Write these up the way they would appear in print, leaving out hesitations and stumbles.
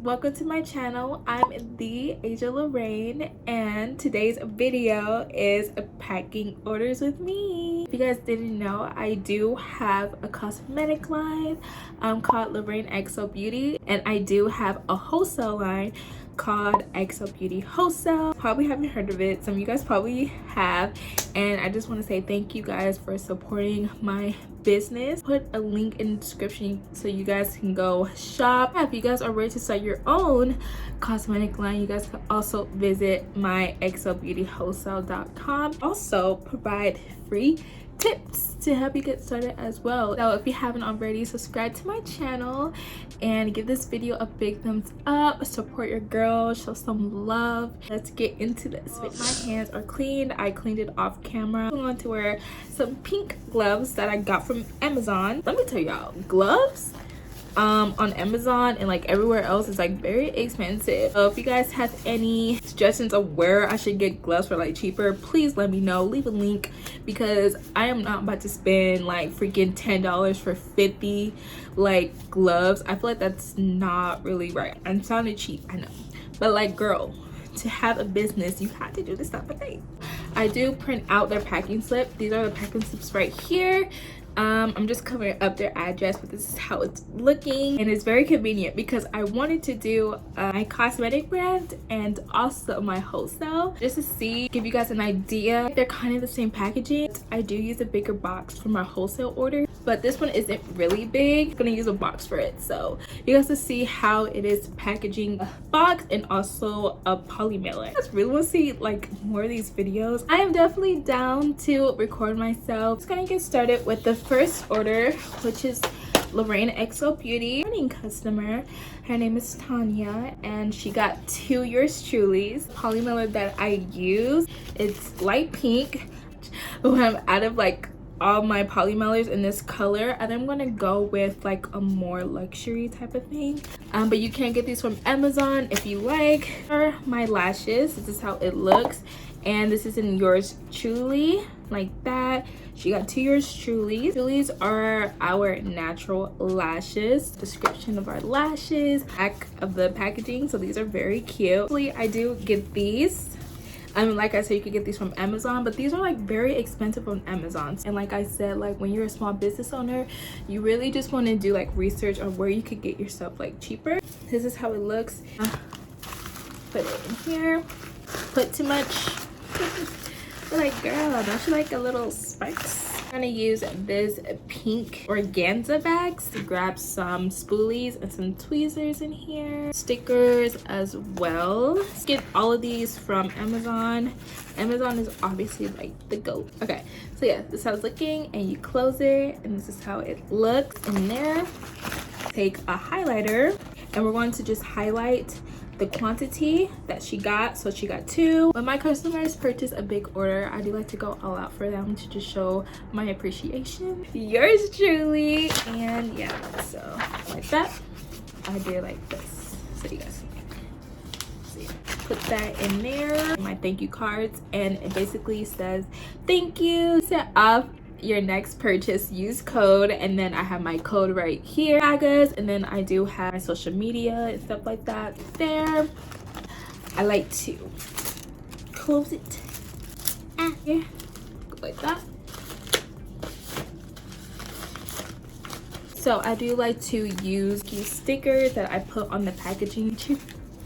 welcome to my channel. I'm the Asia Lorraine, and today's video is packing orders with me. If you guys didn't know, I do have a cosmetic line called Lorraine XO Beauty, and I do have a wholesale line called XO Beauty Wholesale. Probably haven't heard of it, some of you guys probably have, and I just want to say thank you guys for supporting my business. Put a link in the description so you guys can go shop. If you guys are ready to start your own cosmetic line, you guys can also visit my xobeautywholesale.com. Also provide free tips to help you get started as well. So if you haven't already, subscribe to my channel and give this video a big thumbs up. Support your girl, show some love. Let's get into this. My hands are cleaned. I cleaned it off camera. I'm going to wear some pink gloves that I got from Amazon. Let me tell y'all, gloves on Amazon and like everywhere else is like very expensive. So if you guys have any suggestions of where I should get gloves for like cheaper, please let me know. Leave a link, because I am not about to spend like freaking $10 for 50 like gloves. I feel like that's not really right. I'm sounding cheap, I know, but like, girl, to have a business you have to do this type of thing. I do print out their packing slip. These are the packing slips right here. I'm just covering up their address, but this is how it's looking, and it's very convenient because I wanted to do my cosmetic brand and also my wholesale, just to see, give you guys an idea. They're kind of the same packaging. I do use a bigger box for my wholesale order, but this one isn't really big. I'm gonna use a box for it, so you guys will see how it is packaging a box and also a poly mailer. I just really want to see like more of these videos. I am definitely down to record myself. Just gonna get started with the first order, which is Lorraine XO Beauty. Morning customer, her name is Tanya, and she got 2 yours truly's. Poly mailer that I use, it's light pink. When I'm out of like all my poly mailers in this color, and I'm gonna go with like a more luxury type of thing, but you can get these from Amazon if you like. For my lashes, this is how it looks, and this is in yours truly, like that. She got 2 yours truly. Truly's are our natural lashes. Description of our lashes, back of the packaging, so these are very cute. I do get these. Like I said, you could get these from Amazon, but these are like very expensive on Amazon. And like I said, like when you're a small business owner, you really just want to do like research on where you could get your stuff like cheaper. This is how it looks. Put it in here. Put too much. But like, girl, don't you like a little sparks? I'm gonna use this pink organza bags to grab some spoolies and some tweezers in here, stickers as well. Get all of these from Amazon. Amazon is obviously like the GOAT. Okay, so yeah, this is how it's looking, and you close it, and this is how it looks in there. Take a highlighter, and we're going to just highlight the quantity that she got. So she got 2. When my customers purchase a big order, I do like to go all out for them to just show my appreciation. Yours truly. And yeah, so like that. I did like this, so you guys see. So yeah, put that in there, my thank you cards, and it basically says thank you. Set up your next purchase, use code, and then I have my code right here, guys, and then I do have my social media and stuff like that there. I like to close it here, like that. So I do like to use these stickers that I put on the packaging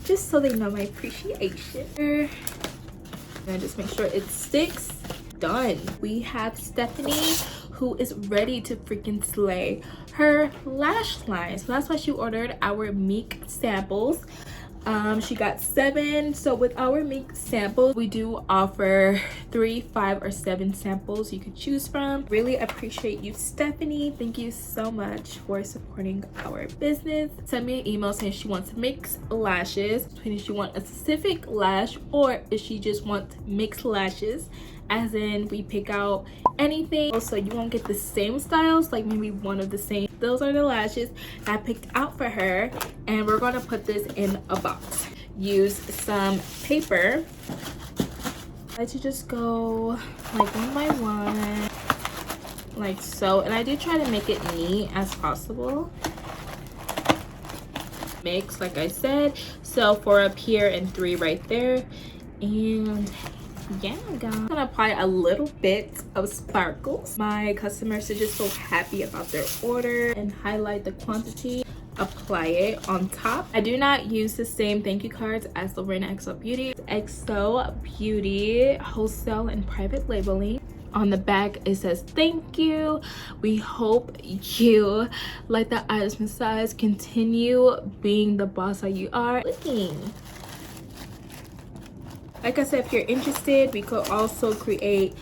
just so they know my appreciation. And just make sure it sticks. Done. We have Stephanie, who is ready to freaking slay her lash line, so that's why she ordered our Meek samples. She got 7. So with our Meek samples, we do offer 3, 5, or 7 samples you could choose from. Really appreciate you, Stephanie. Thank you so much for supporting our business. Send me an email saying she wants mixed lashes, if she wants a specific lash or if she just wants mixed lashes, as in we pick out anything. Also, you won't get the same styles, like maybe one of the same. Those are the lashes I picked out for her, and we're going to put this in a box. Use some paper. I like to just go like one by one, like so, and I do try to make it neat as possible. mix, like I said. So 4 up here and 3 right there. And yeah, guys, I'm gonna apply a little bit of sparkles. My customers are just so happy about their order. And highlight the quantity, apply it on top. I do not use the same thank you cards as the Lorraine XO Beauty. XO Beauty wholesale and private labeling. On the back it says thank you, we hope you like the items inside, continue being the boss that you are. Looking, like I said, if you're interested, we could also create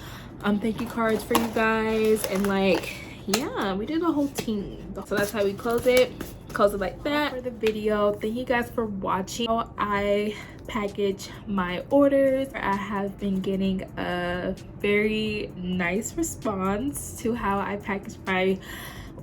thank you cards for you guys. And like, yeah, we did a whole team. So that's how we close it like that. For the video, thank you guys for watching. I package my orders. I have been getting a very nice response to how I package my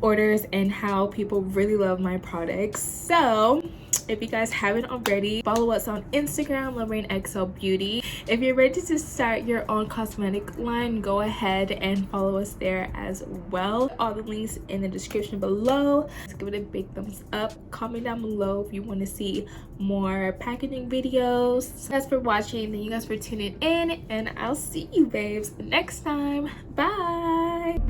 orders and how people really love my products. So if you guys haven't already, follow us on Instagram, Lorraine XO Beauty. If you're ready to start your own cosmetic line, go ahead and follow us there as well. All the links in the description below. Just give it a big thumbs up. Comment down below if you want to see more packaging videos. Thanks for watching. Thank you guys for tuning in, and I'll see you babes next time. Bye.